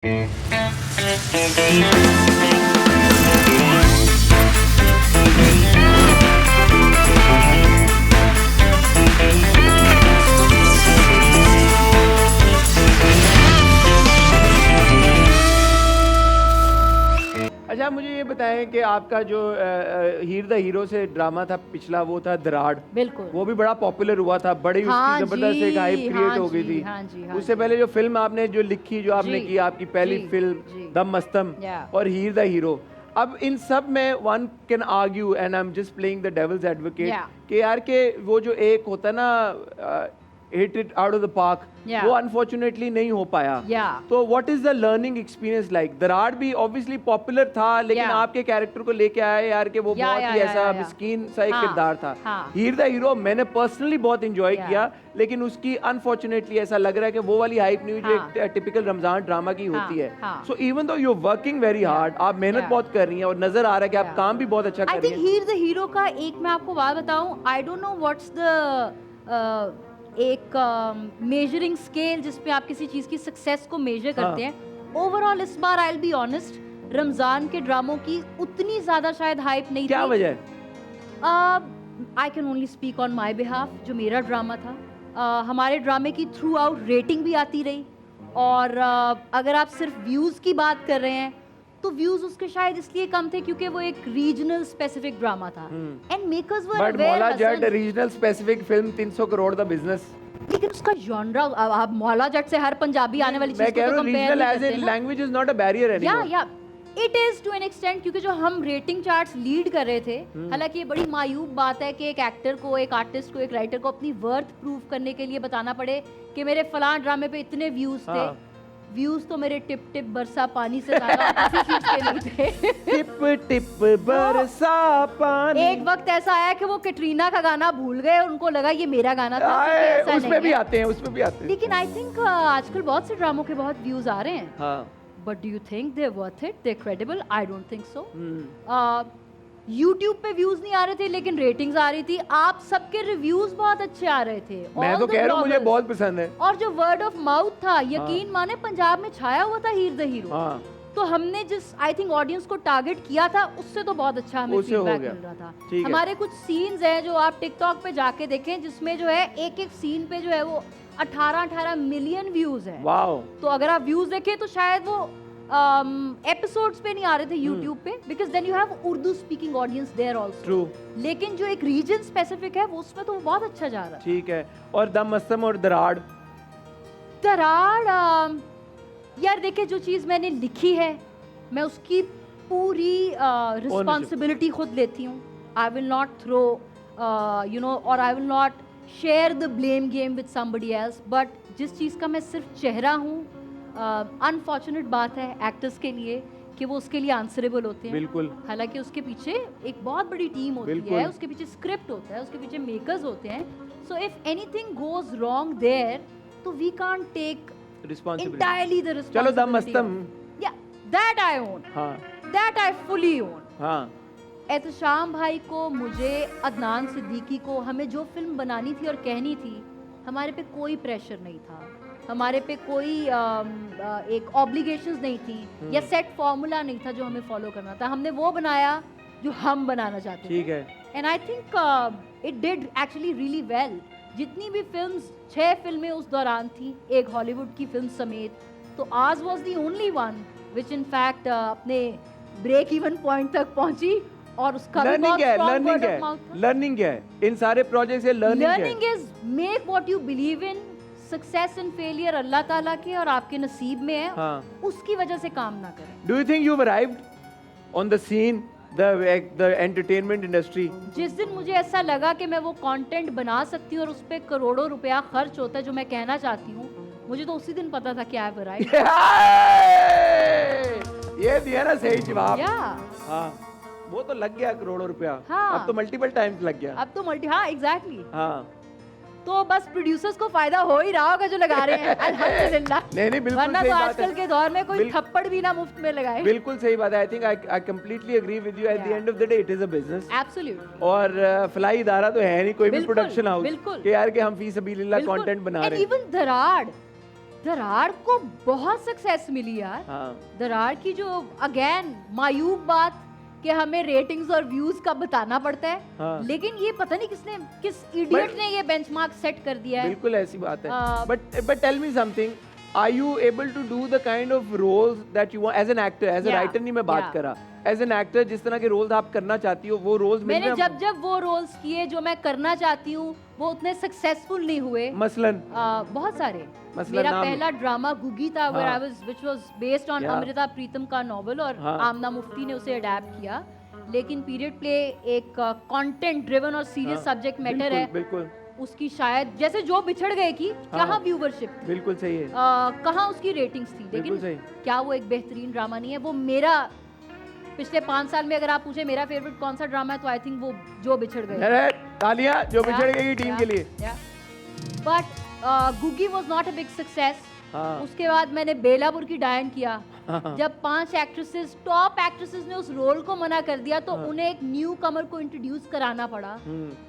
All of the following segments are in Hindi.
अच्छा, मुझे ये बताएं कि आपका जो हीर द हीरो से ड्रामा था पिछला, वो था दराड़। बिल्कुल। वो भी बड़ा पॉपुलर हुआ था, बड़ी हाँ उसकी जबरदस्त एक हाइप जी, क्रिएट हाँ हो गई जी, थी। हाँ जी, हाँ उससे जी। पहले जो फिल्म आपने जो लिखी, जो आपने जी, की, आपकी पहली जी, फिल्म जी। दम मस्तम Yeah. और हीर द हीरो। अब इन सब में one can argue, and I am just playing the devil's advocate, Yeah. कि यार के वो जो एक होता ना hit it out of the park, Yeah. वो अनफॉर्चुनेटली नहीं हो पाया। Yeah. तो what is the learning experience like? दराड़ भी ऑब्वियसली पॉपुलर था, लेकिन Yeah. आपके कैरेक्टर को लेके आए यार कि वो Yeah, बहुत yeah, ही yeah, ऐसा yeah, yeah. मिस्कीन सा एक हाँ, किरदार था। हाँ। हीर द हीरो मैंने पर्सनली बहुत एंजॉय Yeah. किया, लेकिन उसकी अनफॉर्चुनेटली ऐसा लग रहा है कि वो वाली हाइप नहीं हुई जो हाँ। एक टिपिकल रमजान ड्रामा की हाँ, होती है। हाँ। So even though you are working very hard, आप मेहनत Yeah. बहुत कर रही हैं और नजर आ रहा है कि आप Yeah. काम भी बहुत अच्छा आई कर रही थिंक हैं। हीर द हीरो का एक मैं आपको बात बताऊं, I don't know what's the एक मेजरिंग स्केल जिसपे आप किसी चीज की सक्सेस को मेजर करते हैं। ओवरऑल इस बार I will be honest, Ramzan के ड्रामों की उतनी ज्यादा शायद हाइप नहीं क्या थी। वजह है? I can only speak on my behalf. जो मेरा ड्रामा था, हमारे ड्रामे की थ्रू आउट रेटिंग भी आती रही, और अगर आप सिर्फ व्यूज़ की बात कर रहे हैं तो व्यूज़ उसके शायद इसलिए कम थे क्योंकि वो एक रीजनल स्पेसिफिक ड्रामा था, and makers were but Maula Jatt regional specific film 300 crore का बिजनेस। लेकिन उसका जॉनरा, आप मौला जट से हर पंजाबी आने वाली मैं चीज कह को रहा तो हूँ कंपेयर रीजनल नहीं एज ए करते ना। Language is not a barrier anymore. Yeah it is to an extent, क्योंकि जो हम रेटिंग चार्ट्स लीड कर रहे थे, हालांकि ये बड़ी मायूब बात है कि एक एक्टर को, एक आर्टिस्ट को, एक राइटर को अपनी वर्थ प्रूव करने के लिए बताना पड़े कि मेरे फलां ड्रामे पे इतने व्यूज थे। हाँ। व्यूज तो मेरे टिप टिप बरसा पानी से ज्यादा किसी चीज के नहीं थे। टिप टिप बरसा पानी। एक वक्त ऐसा आया कि वो कैटरीना का गाना भूल गए, उनको लगा ये मेरा गाना था, क्योंकि ऐसा उसमें नहीं भी है। आते हैं, उसमें भी आते हैं। लेकिन आई थिंक आजकल बहुत से ड्रामों के बहुत व्यूज आ रहे हैं। हाँ। But do you think they're worth it? They're credible? I don't think so. Hmm. YouTube पे व्यूज नहीं आ रहे थे, लेकिन रेटिंग्स आ रही थी। आप सबके रिव्यूज बहुत अच्छे आ रहे थे। मैं All तो the कह रहा हूँ मुझे bloggers. बहुत पसंद है। और जो वर्ड ऑफ माउथ था, यकीन माने पंजाब में छाया हुआ था हीर द हीरो। हाँ। तो हमने जिस आई थिंक ऑडियंस को टारगेट किया था, उससे तो बहुत अच्छा हमें उससे हो फीडबैक गया। मिल रहा था। ठीक है। हमारे कुछ सीन्स हैं जो आप टिकटॉक पे जाके देखें, जिसमें जो है एक एक सीन पे जो है वो 18 मिलियन व्यूज है। वाओ। तो अगर आप व्यूज देखें तो शायद वो एपिसोड्स पे नहीं आ रहे थे YouTube पे, because then you have Urdu speaking audience there also. True. लेकिन जो एक रीजन स्पेसिफिक है वो, उसमें तो वो बहुत अच्छा जा रहा है। ठीक है। और दम मस्तम और दराड़? दराड़ यार देखिए, जो चीज़ मैंने लिखी है मैं उसकी पूरी रिस्पॉन्सिबिलिटी खुद लेती हूँ। I will not throw you know, और I will not share the blame game with somebody else. But जिस चीज़ का मैं सिर्फ चेहरा हूँ, अनफॉर्चुनेट बात है एक्टर्स के लिए कि वो उसके लिए आंसरेबल होते हैं। बिल्कुल। हालांकि उसके पीछे एक बहुत बड़ी टीम होती बिल्कुल। है, उसके पीछे स्क्रिप्ट होता है, उसके पीछे मेकर्स होते हैं। So if anything goes wrong there, तो we can't take responsibility. entirely the चलो दम responsibility मस्तम। of- yeah, that I own, हाँ। that I fully own। हाँ। एहतशाम भाई को, मुझे, अदनान सिद्दीकी को, हमें जो फिल्म बनानी थी और कहनी थी, हमारे पे कोई प्रेशर नहीं था, हमारे पे कोई एक ऑब्लिगेशंस नहीं थी, या सेट फॉर्मूला नहीं था जो हमें फॉलो करना था। हमने वो बनाया जो हम बनाना चाहते थे। ठीक है। And I think it did actually really well. जितनी भी फिल्म्स, 6 फिल्में उस दौरान थी, एक हॉलीवुड की फिल्म समेत, तो आज was the only one which in fact अपने ब्रेक इवन पॉइंट तक पहुंची, और उसका भी लर्निंग बहुत क्या है? strong लर्निंग word क्या of है? mouth था। लर्निंग क्या है इन सारे प्रोजेक्ट से? Learning learning is make what you believe in. Success and failure अल्लाह ताला के और आपके नसीब में है। हाँ। उसकी वजह से काम ना करें। Do you think you have arrived on the scene, the entertainment industry? जिस दिन मुझे ऐसा लगा कि मैं वो कंटेंट बना सकती हूँ और उस पर करोड़ों रुपया खर्च होता है जो मैं कहना चाहती हूँ, मुझे तो उसी दिन पता था कि आई हैव अराइव्ड। ये दिया ना सही जवाब। या हाँ, वो तो लग गया करोड़ों रुपया। हाँ। अब तो मल्टीपल टाइम्स लग गया। अब तो मल्टी, हाँ एग्जैक्टली। हाँ। तो बस प्रोड्यूसर्स को फायदा हो ही रहा होगा जो लगा रहे हैं, अल्हम्दुलिल्लाह। नहीं बिल्कुल वरना सही तो बात आजकल है। के दौर में कोई थप्पड़ भी ना मुफ्त में लगाए। बिल्कुल सही बात है। I think I completely agree with you. At the Yeah. End of the day it is a business. Absolutely. और फलाई इदारा तो है नहीं कोई भी बिल्कुल, प्रोडक्शन हाउस बिल्कुल। कि यार कि हम फी सबीलिल्लाह कंटेंट बना रहे हैं। इवन दराड़, दरार को बहुत सक्सेस मिली यार। हाँ दरार की जो अगेन मायूब बात कि हमें रेटिंग्स और व्यूज का बताना पड़ता है, हाँ। लेकिन ये पता नहीं किस इडियट ने ये बेंचमार्क सेट कर दिया है। बिल्कुल ऐसी बात है। But tell me something, are you able to do the kind of roles that you want as an actor? As a writer नहीं मैं बात कर रहा, एज एन एक्टर जिस तरह के रोल्स आप करना चाहती हो वो रोल्स मैंने जब वो रोल्स किए जो मैं करना चाहती हूँ वो उतने सक्सेसफुल नहीं हुए। मसलन बहुत सारे। मसलन मेरा नाम पहला ड्रामा गुगी था which was based on Yeah. Amrita Pritam का नॉवल, और आमना मुफ्ती ने उसे अडैप्ट किया। लेकिन पीरियड प्ले एक कंटेंट ड्रिवन और सीरियस सब्जेक्ट मैटर है। बिल्कुल उसकी शायद जैसे जो बिछड़ गए की कहाँ व्यूवरशिप थी, बिल्कुल सही है, कहाँ उसकी रेटिंग्स थी, लेकिन क्या वो एक बेहतरीन ड्रामा नहीं है? वो मेरा पिछले 5 साल में अगर आप पूछे मेरा फेवरेट कौन सा ड्रामा है तो आई थिंक वो जो बिछड़ गए। तालियां जो बिछड़ गई टीम के लिए। But Ghughi was not a big success. उसके बाद मैंने बेलापुर की डायन किया। जब 5 एक्ट्रेसेस टॉप एक्ट्रेसेस ने उस रोल को मना कर दिया तो उन्हें एक न्यू कमर को इंट्रोड्यूस कराना पड़ा,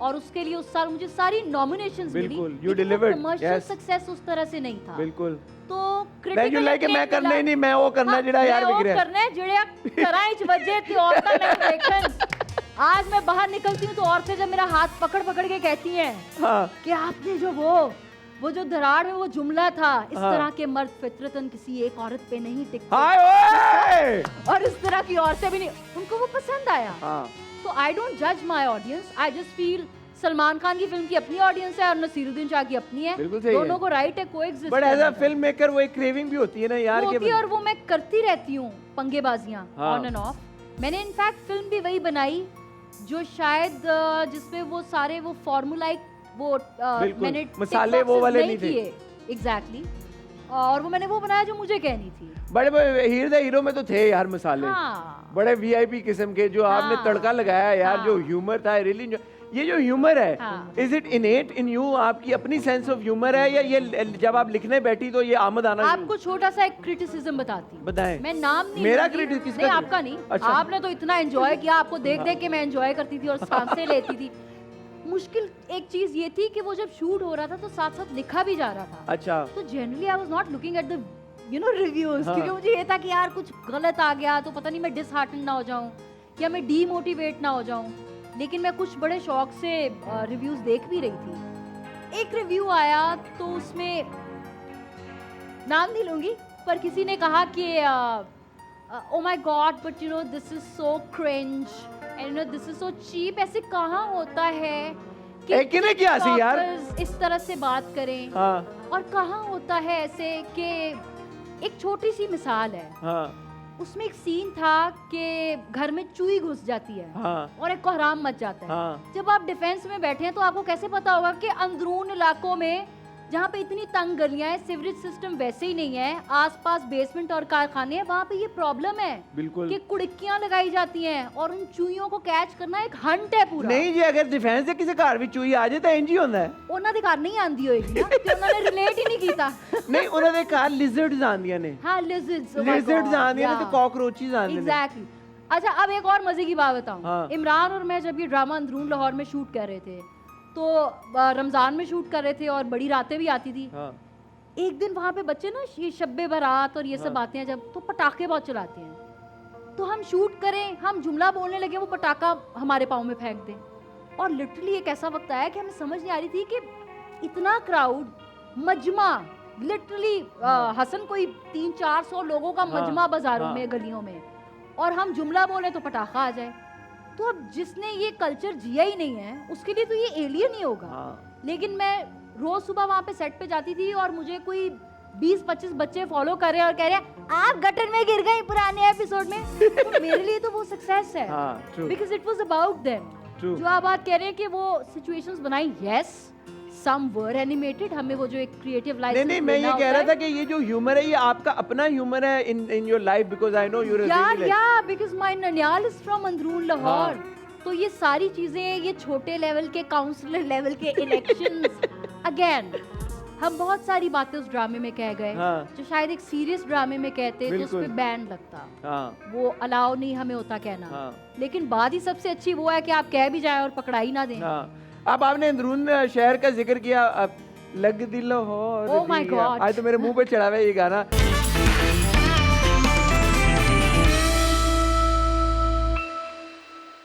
और उसके लिए उस साल मुझे सारी नॉमिनेशंस मिली। You delivered. कमर्शियल सक्सेस उस तरह से नहीं था। बिल्कुल। तो क्रिटिकल लाइक मैं करना ही नहीं, मैं वो करना जेड़ा यार बिक रहा है, करना है जेड़ा कराई च वजे ते औरतां नहीं देखन। आज मैं बाहर निकलती हूँ तो औरतें जब मेरा हाथ पकड़ पकड़ के कहती हैं कि आपने जो वो जो दरार में वो जुमला था, इस तरह के मर्द फितरतन किसी एक औरत पे नहीं टिकते, और इस तरह की औरतें भी नहीं, उनको वो पसंद आया। तो आई डोंट जज my audience, I just feel Salman Khan की फिल्म की अपनी ऑडियंस है और नसीरुद्दीन शाह की अपनी है, दोनों को राइट है coexist. But as a filmmaker वो एक क्रेविंग भी होती है ना यार, होती है, और वो मैं करती रहती हूँ पंगेबाजियां ऑन एंड ऑफ। मैंने इनफैक्ट फिल्म भी वही बनाई जो शायद जिसमें वो सारे वो फॉर्मूलाइक वो मैंने मसाले वो वाले नहीं थे एग्जैक्टली, और वो मैंने वो बनाया जो मुझे कहनी थी। बड़े हीर द हीरो में तो थे यार मसाले, बड़े वीआईपी किस्म के जो आपने तड़का लगाया यार, जो ह्यूमर था रियली। ये जो ह्यूमर है, इज इट इनेट इन यू? आपकी अपनी सेंस ऑफ ह्यूमर है या ये जब आप लिखने बैठी तो ये आमद आना? आपको छोटा सा एक क्रिटिसिज्म बताती हूँ, बताएं। मैं नाम नहीं, मेरा क्रिटिसिज्म नहीं आपका नहीं। अच्छा। आपने तो इतना एंजॉय किया, आपको देख देख के मैं एंजॉय करती थी और सांसें लेती थी। मुश्किल एक चीज ये थी कि वो जब शूट हो रहा था तो साथ साथ लिखा भी जा रहा था। अच्छा। तो generally I was not looking at the reviews, क्योंकि मुझे ये था कि यार कुछ गलत आ गया तो पता नहीं मैं डिसहार्टन ना हो जाऊं या मैं डीमोटिवेट ना हो जाऊं। लेकिन मैं कुछ बड़े शौक से रिव्यूज देख भी रही थी। एक रिव्यू आया तो उसमें नाम नहीं लूंगी, पर किसी ने कहा कि oh my God but you know this is so cringe and you know this is so cheap. ऐसे कहाँ होता है कि क्या सी यार इस तरह से बात करें। और कहाँ होता है ऐसे कि एक छोटी सी मिसाल है, उसमें एक सीन था कि घर में चूही घुस जाती है और एक कोहराम मच जाता है। जब आप डिफेंस में बैठे हैं तो आपको कैसे पता होगा कि अंदरून इलाकों में जहाँ पे इतनी तंग गलियां हैं, सीवरेज सिस्टम वैसे ही नहीं है, आसपास बेसमेंट और कारखाने हैं, वहाँ पे ये प्रॉब्लम है कि कुड़कियां लगाई जाती हैं और उन चूहियों को कैच करना एक हंट है पूरा। नहीं जी, अगर डिफेंस से किसी घर भी चूही आ जाए तो इंज ही होता है। ਉਹਨਾਂ ਦੇ ਘਰ नहीं आंदी होएगी ना, कि उन्होंने रिलेट ही नहीं कीता। नहीं, ਉਹਨਾਂ ਦੇ ਘਰ लिजर्ड्स आंदियां ने। हाँ, लिजर्ड्स आंदियां ने तो कॉकरोचेस आंदियां ने। एग्जैक्टली। अच्छा, अब एक और मजे की बात बताऊं। इमरान और मैं जब ये ड्रामा अंदरून लाहौर में शूट कर रहे थे तो रमजान में शूट कर रहे थे और बड़ी रातें भी आती थी। एक दिन वहाँ पे बच्चे ना ये शब्बे बारात और ये सब आते हैं जब, तो पटाखे बहुत चलाते हैं। तो हम शूट करें, हम जुमला बोलने लगे, वो पटाखा हमारे पाँव में फेंक दें। और लिटरली एक ऐसा वक्त आया कि हमें समझ नहीं आ रही थी कि इतना क्राउड, मजमा, लिटरली हसन कोई 300-400 लोगों का मजमा बाजारों में, गलियों में, और हम जुमला बोले तो पटाखा आ जाए। तो अब जिसने ये कल्चर जिया ही नहीं है उसके लिए तो ये एलियन ही होगा। लेकिन मैं रोज सुबह वहाँ पे सेट पे जाती थी और मुझे कोई 20-25 बच्चे फॉलो कर रहे हैं और कह रहे हैं आप गटर में गिर गए पुराने एपिसोड में। तो मेरे लिए तो वो सक्सेस है, because it was about them. जो आप बात कह रहे हैं कि वो सिचुएशंस बनाई, यस some were animated, हमें वो जो एक क्रिएटिव लाइसेंस। नहीं, मैं ये कह रहा था कि ये जो ह्यूमर है ये आपका अपना ह्यूमर है in your life, because I know you're a really yeah, because my ननियाल is from अंदरून Lahore. तो ये सारी चीजें, ये छोटे लेवल के काउंसलर लेवल के इलेक्शंस, अगेन हम बहुत सारी बातें उस ड्रामे में कह गए जो शायद एक सीरियस ड्रामे में कहते तो उस पे बैन लगता। वो अलाउ नहीं हमें होता कहना। लेकिन बात ही सबसे अच्छी वो है कि आप कह भी जाए और पकड़ाई ना दें। अब आपने अंदरून शहर का जिक्र किया, लग दिल लाहौर Oh my दिया। God. आज तो मेरे मुंह पे चढ़ा हुआ है ये गाना।